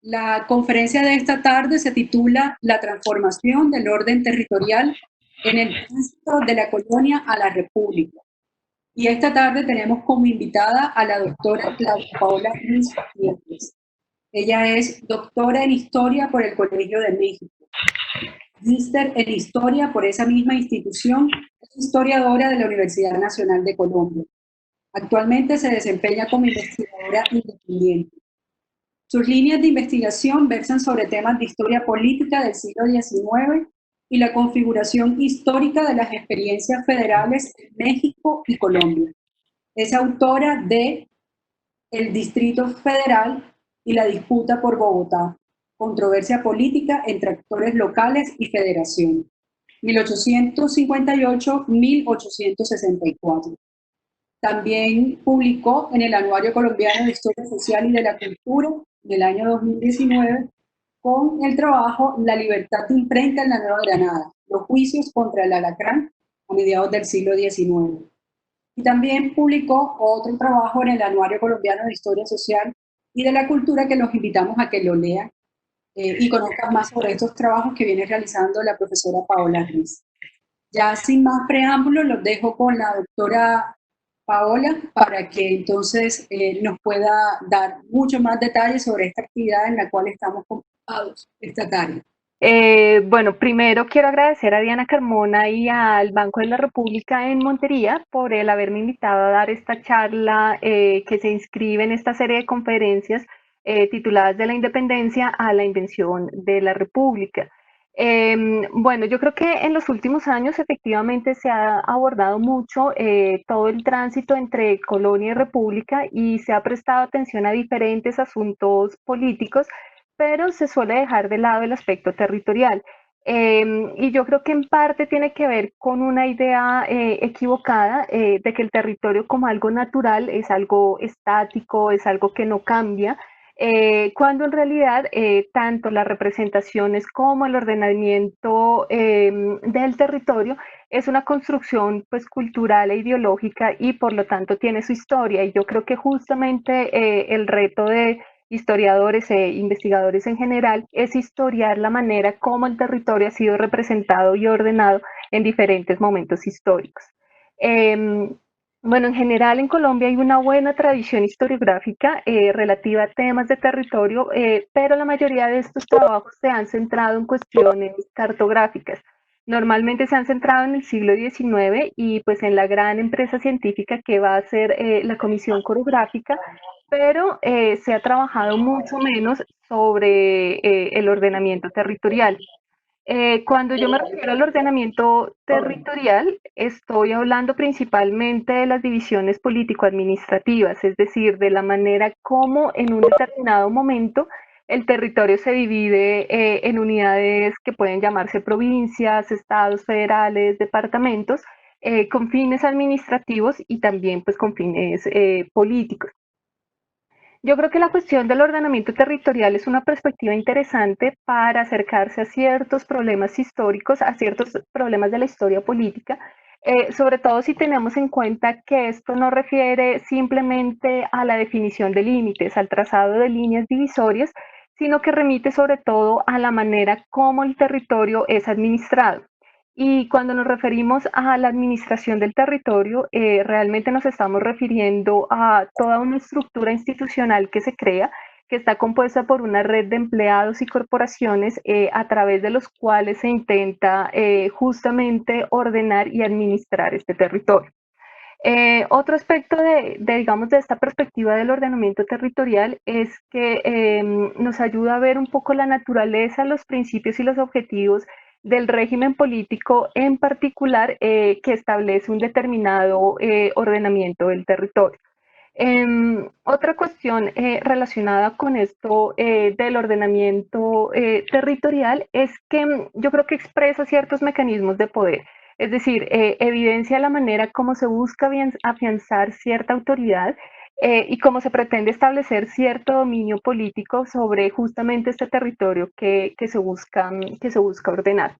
La conferencia de esta tarde se titula La transformación del orden territorial en el tránsito de la colonia a la república. Y esta tarde tenemos como invitada a la doctora Claudia Paola Ruiz Gutiérrez. Ella es doctora en Historia por el Colegio de México, magíster en Historia por esa misma institución, es historiadora de la Universidad Nacional de Colombia. Actualmente se desempeña como investigadora independiente. Sus líneas de investigación versan sobre temas de historia política del siglo XIX y la configuración histórica de las experiencias federales en México y Colombia. Es autora de El Distrito Federal y la disputa por Bogotá, controversia política entre actores locales y federación, 1858-1864. También publicó en el Anuario Colombiano de Historia Social y de la Cultura del año 2019 con el trabajo La libertad de imprenta en la Nueva Granada, los juicios contra el alacrán a mediados del siglo XIX. Y también publicó otro trabajo en el Anuario Colombiano de Historia Social y de la Cultura que los invitamos a que lo lean y conozcan más sobre estos trabajos que viene realizando la profesora Paola Ruiz. Ya sin más preámbulos, los dejo con la doctora Paola para que entonces nos pueda dar mucho más detalles sobre esta actividad en la cual estamos convocados esta tarde. Bueno, primero quiero agradecer a Diana Carmona y al Banco de la República en Montería por el haberme invitado a dar esta charla que se inscribe en esta serie de conferencias tituladas De la Independencia a la Invención de la República. Bueno, yo creo que en los últimos años efectivamente se ha abordado mucho todo el tránsito entre colonia y república y se ha prestado atención a diferentes asuntos políticos, pero se suele dejar de lado el aspecto territorial. Y yo creo que en parte tiene que ver con una idea equivocada de que el territorio como algo natural es algo estático, es algo que no cambia, cuando en realidad tanto las representaciones como el ordenamiento del territorio es una construcción pues cultural e ideológica y por lo tanto tiene su historia. Y yo creo que justamente el reto de historiadores e investigadores en general, es historiar la manera como el territorio ha sido representado y ordenado en diferentes momentos históricos. Eh, bueno, en general en Colombia hay una buena tradición historiográfica relativa a temas de territorio, pero la mayoría de estos trabajos se han centrado en cuestiones cartográficas. Normalmente se han centrado en el siglo XIX y pues en la gran empresa científica que va a ser la Comisión Coreográfica, pero se ha trabajado mucho menos sobre el ordenamiento territorial. Cuando yo me refiero al ordenamiento territorial, estoy hablando principalmente de las divisiones político-administrativas, es decir, de la manera como en un determinado momento el territorio se divide en unidades que pueden llamarse provincias, estados federales, departamentos, con fines administrativos y también pues con fines políticos. Yo creo que la cuestión del ordenamiento territorial es una perspectiva interesante para acercarse a ciertos problemas históricos, a ciertos problemas de la historia política, sobre todo si tenemos en cuenta que esto no refiere simplemente a la definición de límites, al trazado de líneas divisorias, sino que remite sobre todo a la manera como el territorio es administrado. Y cuando nos referimos a la administración del territorio, realmente nos estamos refiriendo a toda una estructura institucional que se crea, que está compuesta por una red de empleados y corporaciones a través de los cuales se intenta justamente ordenar y administrar este territorio. Otro aspecto digamos, de esta perspectiva del ordenamiento territorial es que nos ayuda a ver un poco la naturaleza, los principios y los objetivos del régimen político en particular que establece un determinado ordenamiento del territorio. Otra cuestión relacionada con esto del ordenamiento territorial es que yo creo que expresa ciertos mecanismos de poder, es decir, evidencia la manera como se busca afianzar cierta autoridad y cómo se pretende establecer cierto dominio político sobre justamente este territorio que se busca ordenar.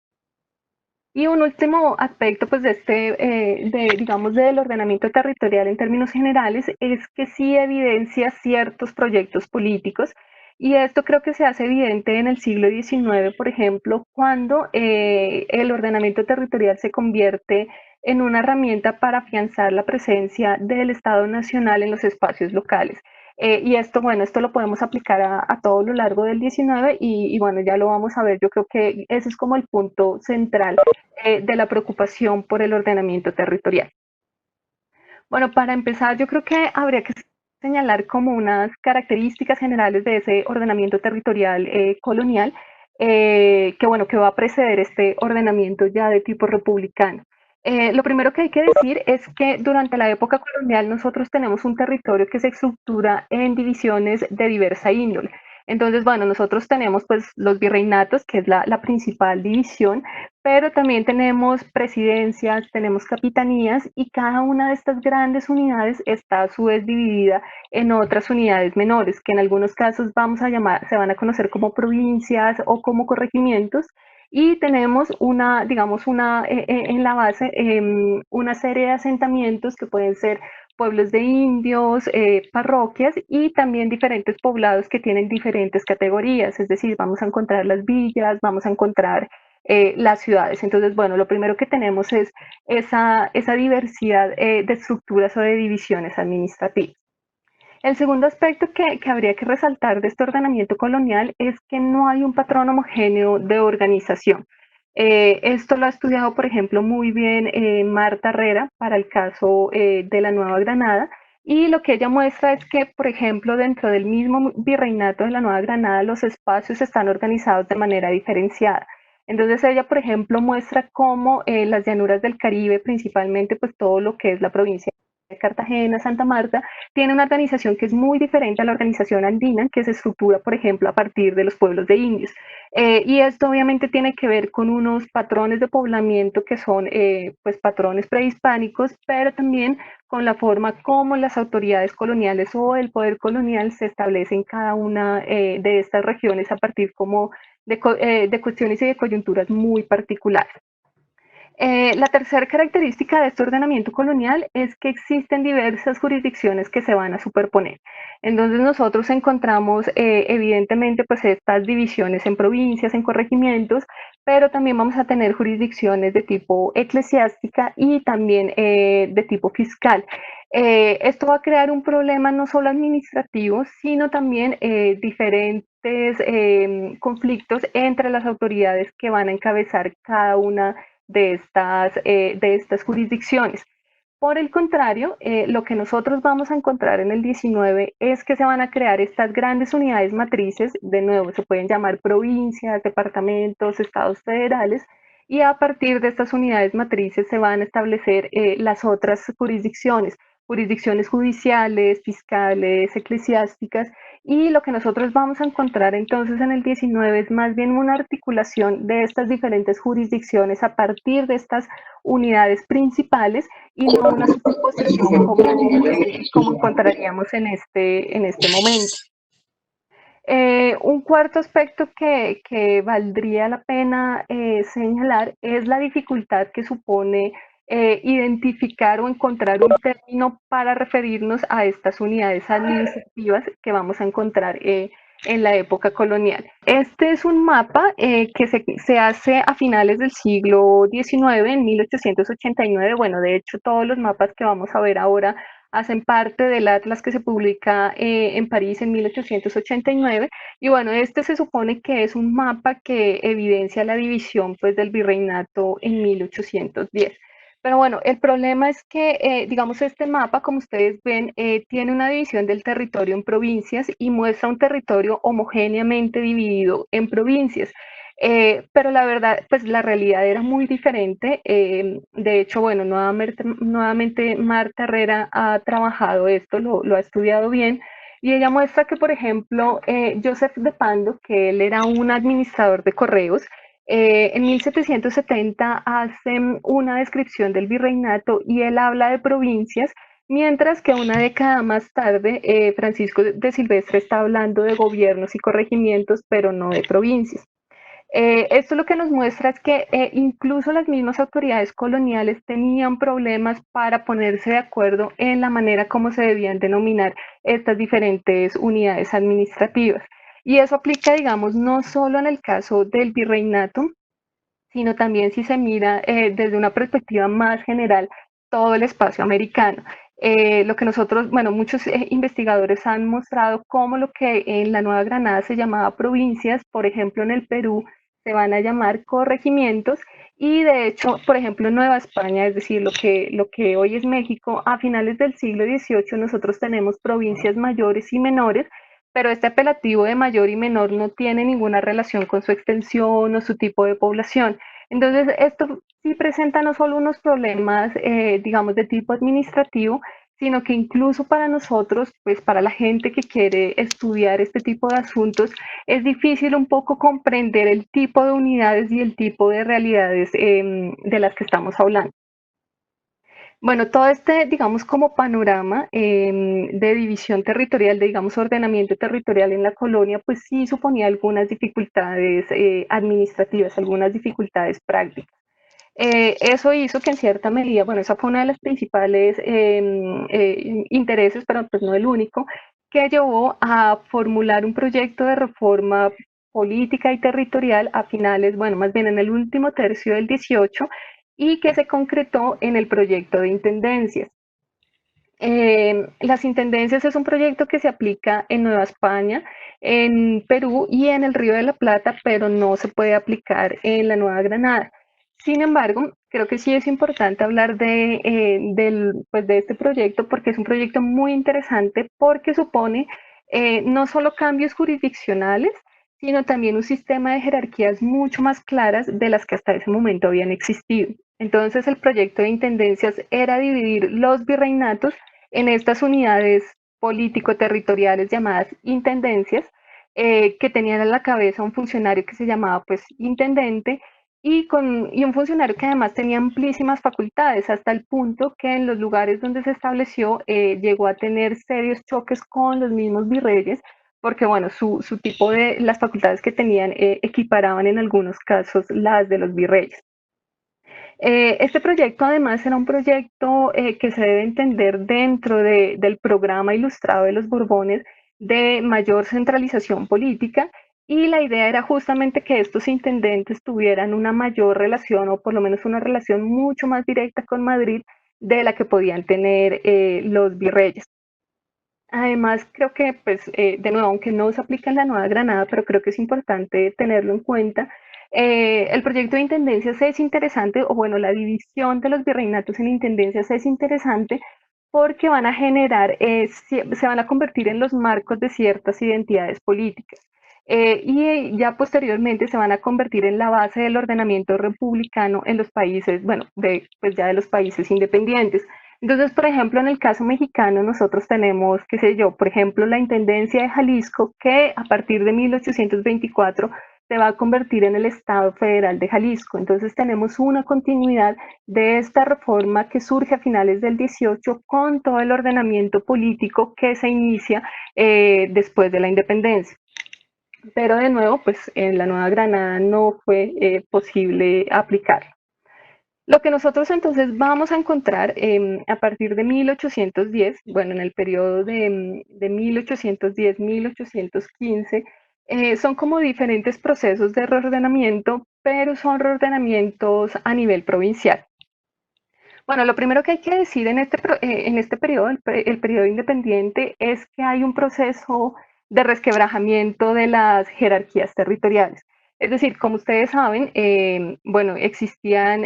Y un último aspecto, pues, digamos, del ordenamiento territorial en términos generales, es que sí evidencia ciertos proyectos políticos Y esto creo que se hace evidente en el siglo XIX, por ejemplo, cuando el ordenamiento territorial se convierte en una herramienta para afianzar la presencia del Estado Nacional en los espacios locales. Y esto, bueno, esto lo podemos aplicar a todo lo largo del 19 y bueno, ya lo vamos a ver. Yo creo que ese es como el punto central de la preocupación por el ordenamiento territorial. Bueno, para empezar, yo creo que habría que señalar como unas características generales de ese ordenamiento territorial colonial, que bueno, que va a preceder este ordenamiento ya de tipo republicano. Lo primero que hay que decir es que durante la época colonial nosotros tenemos un territorio que se estructura en divisiones de diversa índole. Entonces, bueno, nosotros tenemos pues los virreinatos, que es la principal división, pero también tenemos presidencias, tenemos capitanías y cada una de estas grandes unidades está a su vez dividida en otras unidades menores, que en algunos casos vamos a llamar, se van a conocer como provincias o como corregimientos. Y tenemos una, digamos, en la base, una serie de asentamientos que pueden ser pueblos de indios, parroquias y también diferentes poblados que tienen diferentes categorías, es decir, vamos a encontrar las villas, vamos a encontrar las ciudades. Entonces, bueno, lo primero que tenemos es esa diversidad de estructuras o de divisiones administrativas. El segundo aspecto que habría que resaltar de este ordenamiento colonial es que no hay un patrón homogéneo de organización. Esto lo ha estudiado, por ejemplo, muy bien Marta Herrera para el caso de la Nueva Granada, y lo que ella muestra es que, por ejemplo, dentro del mismo virreinato de la Nueva Granada, los espacios están organizados de manera diferenciada. Entonces ella, por ejemplo, muestra cómo las llanuras del Caribe, principalmente pues todo lo que es la provincia de Cartagena, Santa Marta, tiene una organización que es muy diferente a la organización andina, que se estructura, por ejemplo, a partir de los pueblos de indios. Y esto obviamente tiene que ver con unos patrones de poblamiento que son pues patrones prehispánicos, pero también con la forma como las autoridades coloniales o el poder colonial se establece en cada una de estas regiones a partir como de cuestiones y de coyunturas muy particulares. La tercera característica de este ordenamiento colonial es que existen diversas jurisdicciones que se van a superponer. Entonces nosotros encontramos evidentemente pues estas divisiones en provincias, en corregimientos, pero también vamos a tener jurisdicciones de tipo eclesiástica y también de tipo fiscal. Esto va a crear un problema no solo administrativo, sino también diferentes conflictos entre las autoridades que van a encabezar cada una de estas jurisdicciones. Por el contrario, lo que nosotros vamos a encontrar en el 19 es que se van a crear estas grandes unidades matrices, de nuevo se pueden llamar provincias, departamentos, estados federales, y a partir de estas unidades matrices se van a establecer las otras jurisdicciones, jurisdicciones judiciales, fiscales, eclesiásticas, y lo que nosotros vamos a encontrar entonces en el 19 es más bien una articulación de estas diferentes jurisdicciones a partir de estas unidades principales y no una superposición como encontraríamos en este momento. Un cuarto aspecto que valdría la pena señalar es la dificultad que supone identificar o encontrar un término para referirnos a estas unidades administrativas que vamos a encontrar en la época colonial. Este es un mapa que se hace a finales del siglo XIX, en 1889. Bueno, de hecho, todos los mapas que vamos a ver ahora hacen parte del Atlas que se publica en París en 1889. Y bueno, este se supone que es un mapa que evidencia la división pues, del virreinato en 1810. Pero bueno, el problema es que, digamos, este mapa, como ustedes ven, tiene una división del territorio en provincias y muestra un territorio homogéneamente dividido en provincias. Pero la verdad, pues la realidad era muy diferente. De hecho, bueno, nuevamente Marta Herrera ha trabajado esto, lo ha estudiado bien, y ella muestra que, por ejemplo, Joseph de Pando, que él era un administrador de correos, en 1770 hace una descripción del virreinato y él habla de provincias, mientras que una década más tarde Francisco de Silvestre está hablando de gobiernos y corregimientos, pero no de provincias. Esto lo que nos muestra es que incluso las mismas autoridades coloniales tenían problemas para ponerse de acuerdo en la manera como se debían denominar estas diferentes unidades administrativas. Y eso aplica, digamos, no solo en el caso del virreinato, sino también si se mira desde una perspectiva más general todo el espacio americano. Lo que nosotros, bueno, muchos investigadores han mostrado cómo lo que en la Nueva Granada se llamaba provincias, por ejemplo, en el Perú se van a llamar corregimientos y de hecho, por ejemplo, en Nueva España, es decir, lo que hoy es México, a finales del siglo XVIII nosotros tenemos provincias mayores y menores, pero este apelativo de mayor y menor no tiene ninguna relación con su extensión o su tipo de población. Entonces, esto sí presenta no solo unos problemas, digamos, de tipo administrativo, sino que incluso para nosotros, pues para la gente que quiere estudiar este tipo de asuntos, es difícil un poco comprender el tipo de unidades y el tipo de realidades de las que estamos hablando. Bueno, todo este, digamos, como panorama de división territorial, de, digamos, ordenamiento territorial en la colonia, pues sí suponía algunas dificultades administrativas, algunas dificultades prácticas. Eso hizo que en cierta medida, bueno, esa fue una de las principales intereses, pero pues no el único, que llevó a formular un proyecto de reforma política y territorial a finales, bueno, más bien en el último tercio del 18 y que se concretó en el proyecto de intendencias. Las intendencias es un proyecto que se aplica en Nueva España, en Perú y en el Río de la Plata, pero no se puede aplicar en la Nueva Granada. Sin embargo, creo que sí es importante hablar pues de este proyecto porque es un proyecto muy interesante porque supone no solo cambios jurisdiccionales, sino también un sistema de jerarquías mucho más claras de las que hasta ese momento habían existido. Entonces, el proyecto de intendencias era dividir los virreinatos en estas unidades político-territoriales llamadas intendencias, que tenían a la cabeza un funcionario que se llamaba pues intendente y un funcionario que además tenía amplísimas facultades, hasta el punto que en los lugares donde se estableció llegó a tener serios choques con los mismos virreyes, porque bueno, su tipo de, las facultades que tenían equiparaban en algunos casos las de los virreyes. Este proyecto además era un proyecto que se debe entender dentro del programa ilustrado de los Borbones de mayor centralización política y la idea era justamente que estos intendentes tuvieran una mayor relación o por lo menos una relación mucho más directa con Madrid de la que podían tener los virreyes. Además, creo que, pues, de nuevo, aunque no se aplica en la Nueva Granada, pero creo que es importante tenerlo en cuenta, el proyecto de intendencias es interesante, o bueno, la división de los virreinatos en intendencias es interesante porque van a generar, se van a convertir en los marcos de ciertas identidades políticas. Y ya posteriormente se van a convertir en la base del ordenamiento republicano en los países, bueno, pues ya de los países independientes. Entonces, por ejemplo, en el caso mexicano, nosotros tenemos, qué sé yo, por ejemplo, la Intendencia de Jalisco, que a partir de 1824 se va a convertir en el Estado Federal de Jalisco. Entonces, tenemos una continuidad de esta reforma que surge a finales del 18 con todo el ordenamiento político que se inicia después de la independencia. Pero de nuevo, pues en la Nueva Granada no fue posible aplicarlo. Lo que nosotros entonces vamos a encontrar a partir de 1810, bueno, en el periodo de 1810-1815, son como diferentes procesos de reordenamiento, pero son reordenamientos a nivel provincial. Bueno, lo primero que hay que decir en este periodo, el periodo independiente, es que hay un proceso de resquebrajamiento de las jerarquías territoriales. Es decir, como ustedes saben, bueno, existían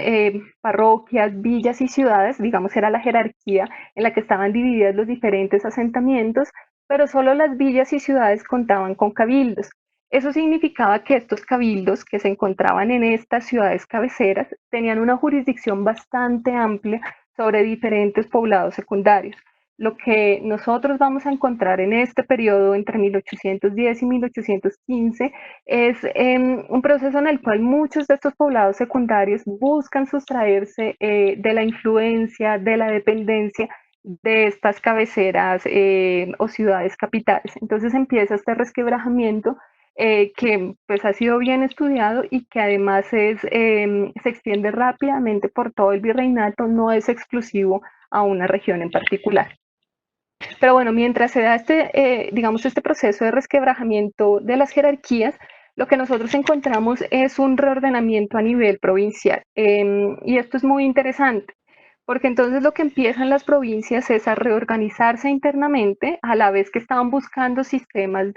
parroquias, villas y ciudades, digamos, era la jerarquía en la que estaban divididas los diferentes asentamientos, pero solo las villas y ciudades contaban con cabildos. Eso significaba que estos cabildos que se encontraban en estas ciudades cabeceras tenían una jurisdicción bastante amplia sobre diferentes poblados secundarios. Lo que nosotros vamos a encontrar en este periodo entre 1810 y 1815 es un proceso en el cual muchos de estos poblados secundarios buscan sustraerse de la influencia, de la dependencia de estas cabeceras o ciudades capitales. Entonces empieza este resquebrajamiento que pues ha sido bien estudiado y que además se extiende rápidamente por todo el virreinato, no es exclusivo a una región en particular. Pero bueno, mientras se da digamos, este proceso de resquebrajamiento de las jerarquías, lo que nosotros encontramos es un reordenamiento a nivel provincial. Y esto es muy interesante, porque entonces lo que empiezan las provincias es a reorganizarse internamente, a la vez que estaban buscando sistemas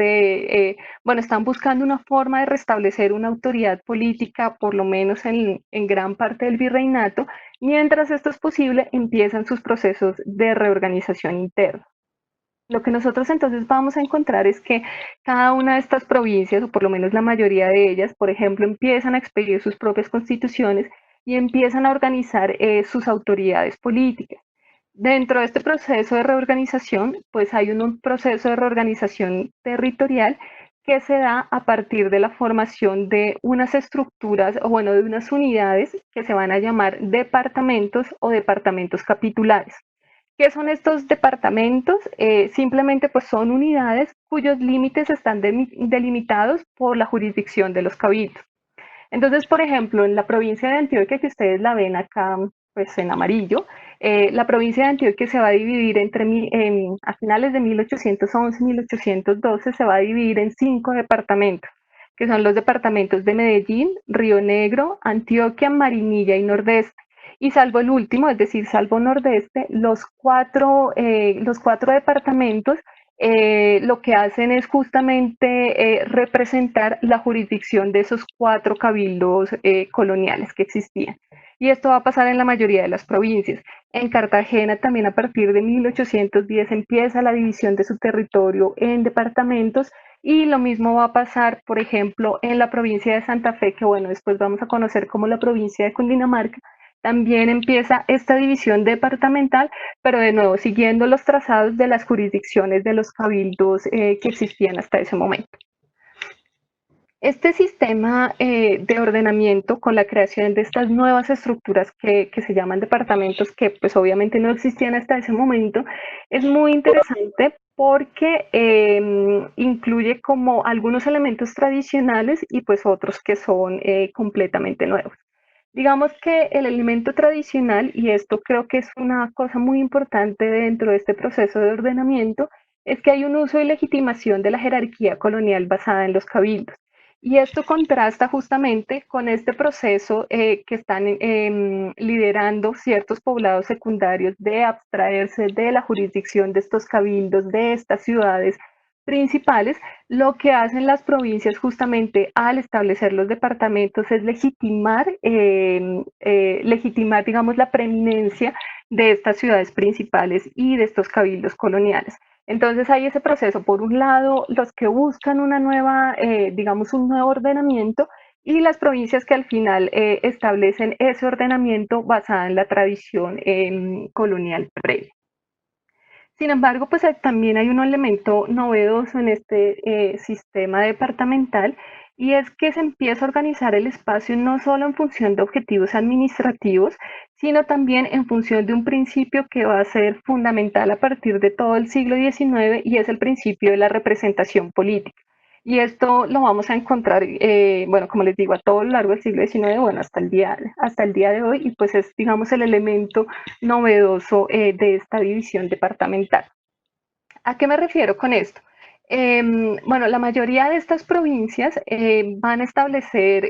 bueno, están buscando una forma de restablecer una autoridad política, por lo menos en gran parte del virreinato. Mientras esto es posible, empiezan sus procesos de reorganización interna. Lo que nosotros entonces vamos a encontrar es que cada una de estas provincias, o por lo menos la mayoría de ellas, por ejemplo, empiezan a expedir sus propias constituciones y empiezan a organizar sus autoridades políticas. Dentro de este proceso de reorganización, pues hay un proceso de reorganización territorial que se da a partir de la formación de unas estructuras, o bueno, de unas unidades que se van a llamar departamentos o departamentos capitulares. ¿Qué son estos departamentos? Simplemente pues son unidades cuyos límites están delimitados por la jurisdicción de los cabildos. Entonces, por ejemplo, en la provincia de Antioquia, que ustedes la ven acá pues en amarillo, la provincia de Antioquia se va a dividir a finales de 1811 y 1812 se va a dividir en 5 departamentos, que son los departamentos de Medellín, Río Negro, Antioquia, Marinilla y Nordeste. Y salvo el último, es decir, salvo Nordeste, los cuatro departamentos lo que hacen es justamente representar la jurisdicción de esos 4 cabildos coloniales que existían. Y esto va a pasar en la mayoría de las provincias. En Cartagena también a partir de 1810 empieza la división de su territorio en departamentos y lo mismo va a pasar, por ejemplo, en la provincia de Santa Fe, que bueno, después vamos a conocer como la provincia de Cundinamarca. También empieza esta división departamental, pero de nuevo siguiendo los trazados de las jurisdicciones de los cabildos que existían hasta ese momento. Este sistema de ordenamiento con la creación de estas nuevas estructuras que se llaman departamentos, que pues obviamente no existían hasta ese momento, es muy interesante porque incluye como algunos elementos tradicionales y pues otros que son completamente nuevos. Digamos que el elemento tradicional, y esto creo que es una cosa muy importante dentro de este proceso de ordenamiento, es que hay un uso y legitimación de la jerarquía colonial basada en los cabildos. Y esto contrasta justamente con este proceso que están liderando ciertos poblados secundarios de abstraerse de la jurisdicción de estos cabildos, de estas ciudades principales. Lo que hacen las provincias justamente al establecer los departamentos es legitimar, digamos, la preeminencia de estas ciudades principales y de estos cabildos coloniales. Entonces hay ese proceso, por un lado, los que buscan una nueva, digamos, un nuevo ordenamiento y las provincias que al final establecen ese ordenamiento basado en la tradición colonial previa. Sin embargo, pues también hay un elemento novedoso en este sistema departamental y es que se empieza a organizar el espacio no solo en función de objetivos administrativos, sino también en función de un principio que va a ser fundamental a partir de todo el siglo XIX y es el principio de la representación política. Y esto lo vamos a encontrar, bueno, como les digo, a todo lo largo del siglo XIX, bueno, hasta el día de hoy, y pues es, digamos, el elemento novedoso de esta división departamental. ¿A qué me refiero con esto? Bueno, la mayoría de estas provincias van a establecer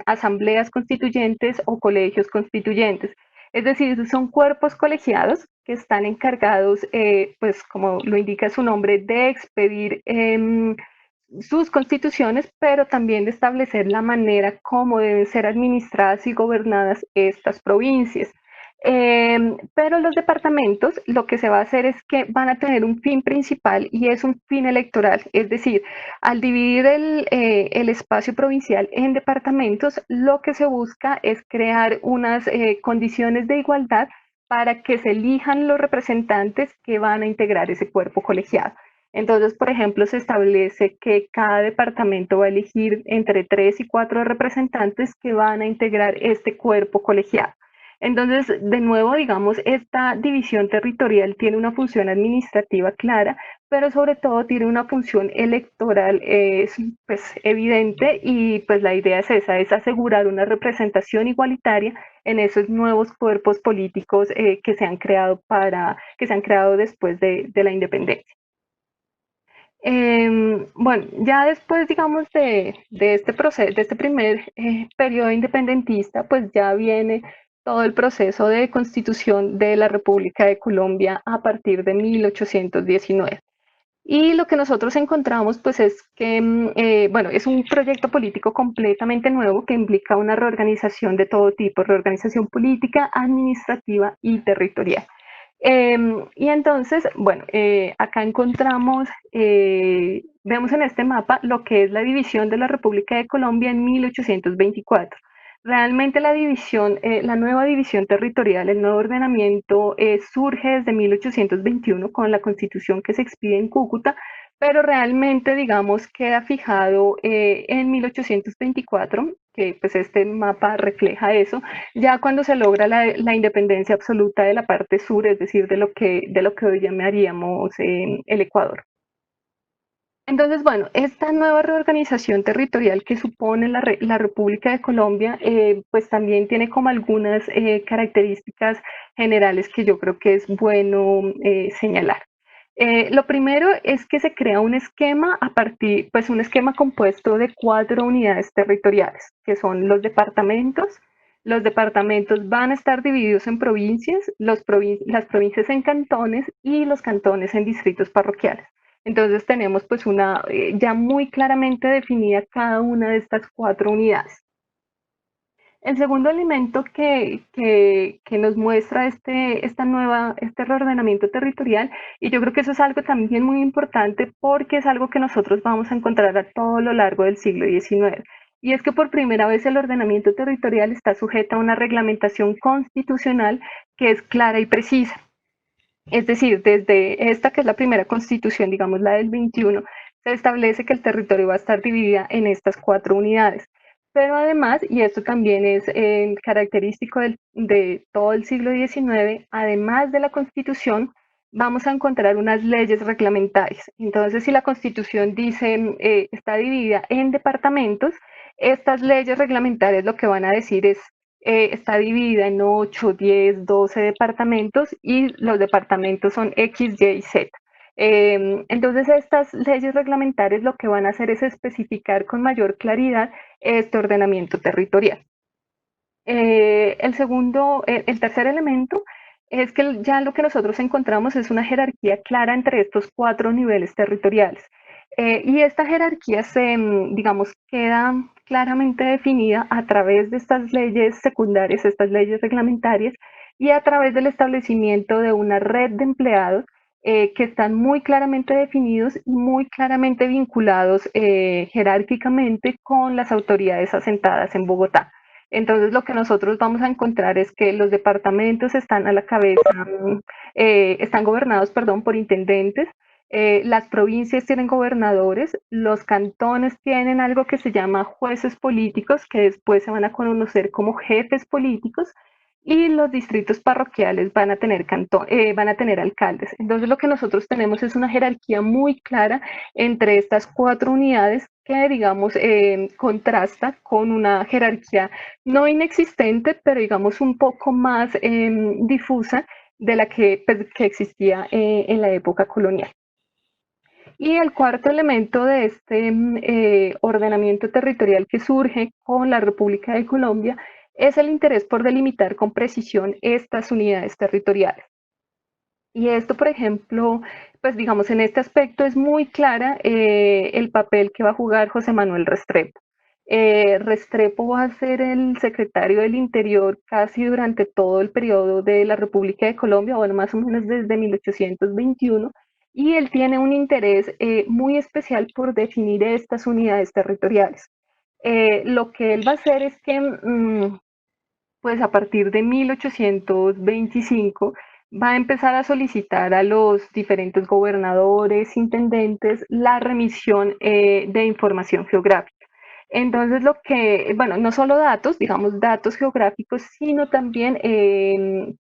asambleas constituyentes o colegios constituyentes. Es decir, son cuerpos colegiados que están encargados, pues como lo indica su nombre, de expedir sus constituciones, pero también de establecer la manera como deben ser administradas y gobernadas estas provincias. Pero los departamentos lo que se va a hacer es que van a tener un fin principal y es un fin electoral, es decir, al dividir el espacio provincial en departamentos, lo que se busca es crear unas condiciones de igualdad para que se elijan los representantes que van a integrar ese cuerpo colegiado. Entonces, por ejemplo, se establece que cada departamento va a elegir entre 3 y 4 representantes que van a integrar este cuerpo colegiado. Entonces, de nuevo, digamos, esta división territorial tiene una función administrativa clara, pero sobre todo tiene una función electoral pues, evidente, y pues la idea es esa, es asegurar una representación igualitaria en esos nuevos cuerpos políticos que se han creado después de la independencia. Bueno, ya después, digamos, de este proceso, de este primer periodo independentista, pues ya viene todo el proceso de constitución de la República de Colombia a partir de 1819. Y lo que nosotros encontramos, pues, es que, bueno, es un proyecto político completamente nuevo que implica una reorganización de todo tipo, reorganización política, administrativa y territorial. Y entonces, bueno, acá encontramos, vemos en este mapa lo que es la división de la República de Colombia en 1824. Realmente la división, la nueva división territorial, el nuevo ordenamiento surge desde 1821 con la constitución que se expide en Cúcuta, pero realmente, digamos, queda fijado en 1824, que pues este mapa refleja eso, ya cuando se logra la independencia absoluta de la parte sur, es decir, de lo que hoy llamaríamos el Ecuador. Entonces, bueno, esta nueva reorganización territorial que supone la República de Colombia, pues también tiene como algunas características generales que yo creo que es bueno señalar. Lo primero es que se crea un esquema pues un esquema compuesto de 4 unidades territoriales, que son los departamentos. Los departamentos van a estar divididos en provincias, las provincias en cantones y los cantones en distritos parroquiales. Entonces tenemos pues ya muy claramente definida cada una de estas 4 unidades. El segundo elemento que nos muestra este reordenamiento territorial, y yo creo que eso es algo también muy importante porque es algo que nosotros vamos a encontrar a todo lo largo del siglo XIX, y es que por primera vez el ordenamiento territorial está sujeto a una reglamentación constitucional que es clara y precisa. Es decir, desde esta que es la primera constitución, digamos la del 21, se establece que el territorio va a estar dividido en estas 4 unidades. Pero además, y esto también es característico de todo el siglo XIX, además de la constitución, vamos a encontrar unas leyes reglamentarias. Entonces, si la constitución dice está dividida en departamentos, estas leyes reglamentarias lo que van a decir es está dividida en 8, 10, 12 departamentos, y los departamentos son X, Y y Z. Entonces, estas leyes reglamentarias lo que van a hacer es especificar con mayor claridad este ordenamiento territorial. El tercer elemento es que ya lo que nosotros encontramos es una jerarquía clara entre estos 4 niveles territoriales. Y esta jerarquía digamos, queda claramente definida a través de estas leyes secundarias, estas leyes reglamentarias, y a través del establecimiento de una red de empleados que están muy claramente definidos y muy claramente vinculados jerárquicamente con las autoridades asentadas en Bogotá. Entonces, lo que nosotros vamos a encontrar es que los departamentos están a la cabeza, están gobernados, perdón, por intendentes. Las provincias tienen gobernadores, los cantones tienen algo que se llama jueces políticos, que después se van a conocer como jefes políticos, y los distritos parroquiales van a tener alcaldes. Entonces, lo que nosotros tenemos es una jerarquía muy clara entre estas 4 unidades que, digamos, contrasta con una jerarquía no inexistente, pero digamos un poco más difusa de la pues, que existía en la época colonial. Y el cuarto elemento de este ordenamiento territorial que surge con la República de Colombia es el interés por delimitar con precisión estas unidades territoriales. Y esto, por ejemplo, pues digamos, en este aspecto es muy clara el papel que va a jugar José Manuel Restrepo. Restrepo va a ser el secretario del Interior casi durante todo el periodo de la República de Colombia, bueno, más o menos desde 1821, y él tiene un interés muy especial por definir estas unidades territoriales. Lo que él va a hacer es que, pues a partir de 1825, va a empezar a solicitar a los diferentes gobernadores, intendentes, la remisión de información geográfica. Entonces, bueno, no solo datos, digamos datos geográficos, sino también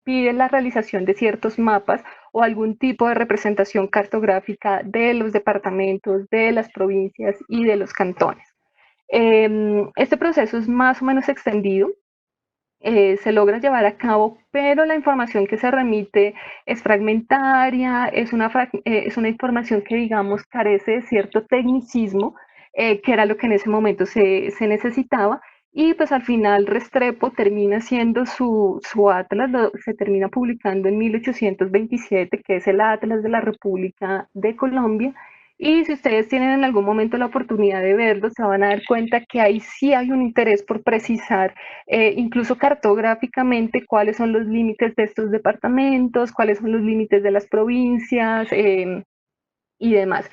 pide la realización de ciertos mapas o algún tipo de representación cartográfica de los departamentos, de las provincias y de los cantones. Este proceso es más o menos extendido, se logra llevar a cabo, pero la información que se remite es fragmentaria, es una información que, digamos, carece de cierto tecnicismo, que era lo que en ese momento se necesitaba, y pues al final Restrepo termina siendo su atlas, se termina publicando en 1827, que es el Atlas de la República de Colombia, y si ustedes tienen en algún momento la oportunidad de verlo, se van a dar cuenta que ahí sí hay un interés por precisar incluso cartográficamente cuáles son los límites de estos departamentos, cuáles son los límites de las provincias y demás.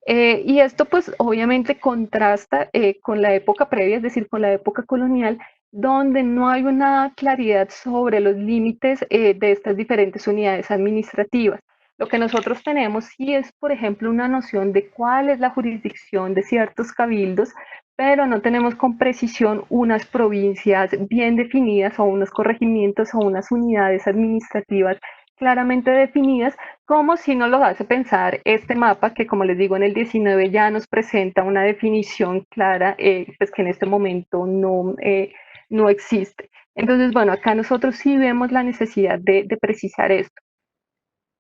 Y esto pues obviamente contrasta con la época previa, es decir, con la época colonial, donde no hay una claridad sobre los límites de estas diferentes unidades administrativas. Lo que nosotros tenemos sí es, por ejemplo, una noción de cuál es la jurisdicción de ciertos cabildos, pero no tenemos con precisión unas provincias bien definidas o unos corregimientos o unas unidades administrativas claramente definidas, como si nos lo hace pensar este mapa que, como les digo, en el 19 ya nos presenta una definición clara, pues que en este momento no existe. Entonces, bueno, acá nosotros sí vemos la necesidad de precisar esto.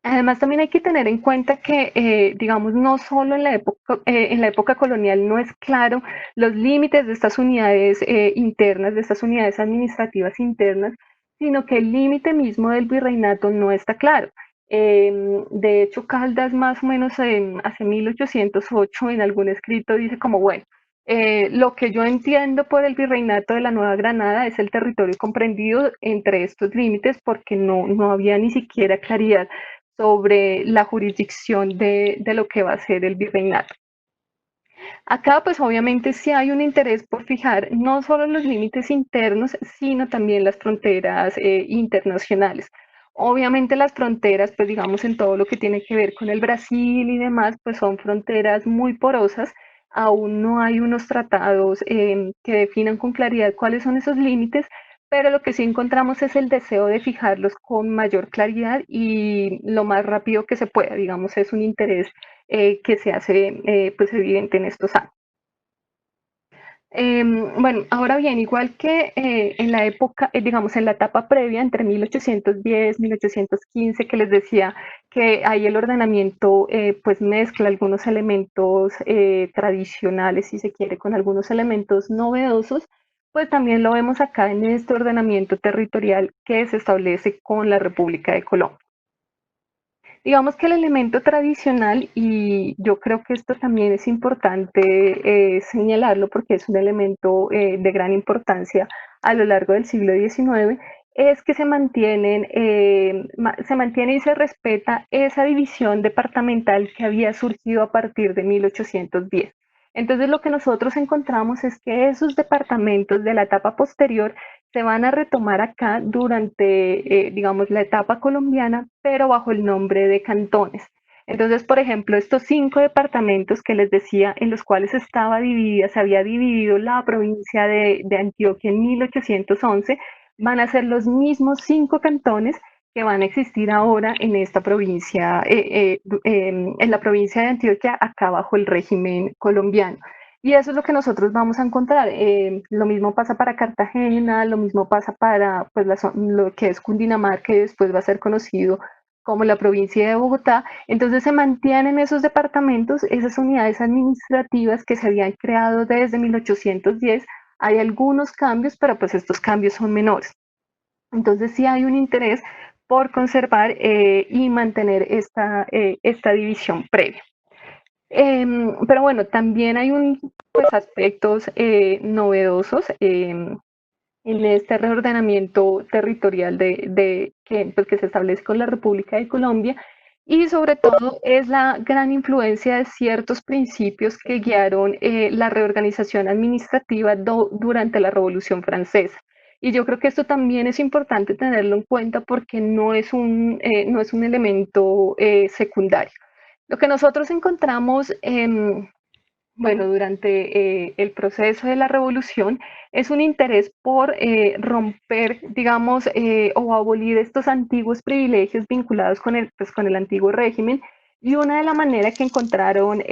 Además, también hay que tener en cuenta que, digamos, no solo en la época colonial no es claro los límites de estas unidades internas, de estas unidades administrativas internas, sino que el límite mismo del virreinato no está claro. De hecho, Caldas más o menos hace 1808 en algún escrito dice como, bueno, lo que yo entiendo por el virreinato de la Nueva Granada es el territorio comprendido entre estos límites porque no había ni siquiera claridad sobre la jurisdicción de lo que va a ser el virreinato. Acá, pues obviamente sí hay un interés por fijar no solo los límites internos, sino también las fronteras internacionales. Obviamente las fronteras, pues digamos en todo lo que tiene que ver con el Brasil y demás, pues son fronteras muy porosas. Aún no hay unos tratados que definan con claridad cuáles son esos límites, pero lo que sí encontramos es el deseo de fijarlos con mayor claridad y lo más rápido que se pueda. Digamos, es un interés que se hace pues evidente en estos años. Bueno, ahora bien, igual que en la época, digamos, en la etapa previa, entre 1810, 1815, que les decía que ahí el ordenamiento pues mezcla algunos elementos tradicionales, si se quiere, con algunos elementos novedosos, pues también lo vemos acá en este ordenamiento territorial que se establece con la República de Colombia. Digamos que el elemento tradicional, y yo creo que esto también es importante señalarlo porque es un elemento de gran importancia a lo largo del siglo XIX, es que se mantiene y se respeta esa división departamental que había surgido a partir de 1810. Entonces lo que nosotros encontramos es que esos departamentos de la etapa posterior se van a retomar acá durante, digamos, la etapa colombiana, pero bajo el nombre de cantones. Entonces, por ejemplo, estos 5 departamentos que les decía, en los cuales se había dividido la provincia de Antioquia en 1811, van a ser los mismos 5 cantones que van a existir ahora en esta provincia, en la provincia de Antioquia, acá bajo el régimen colombiano. Y eso es lo que nosotros vamos a encontrar. Lo mismo pasa para Cartagena, lo mismo pasa para pues, lo que es Cundinamarca, que después va a ser conocido como la provincia de Bogotá. Entonces se mantienen esos departamentos, esas unidades administrativas que se habían creado desde 1810. Hay algunos cambios, pero pues estos cambios son menores. Entonces sí hay un interés por conservar y mantener esta división previa. Pero bueno, también hay pues, aspectos novedosos en este reordenamiento territorial pues, que se establece con la República de Colombia y sobre todo es la gran influencia de ciertos principios que guiaron la reorganización administrativa durante la Revolución Francesa. Y yo creo que esto también es importante tenerlo en cuenta porque no es un elemento secundario. Lo que nosotros encontramos bueno, durante el proceso de la revolución es un interés por romper, digamos, o abolir estos antiguos privilegios vinculados pues, con el antiguo régimen. Y una de las maneras que encontraron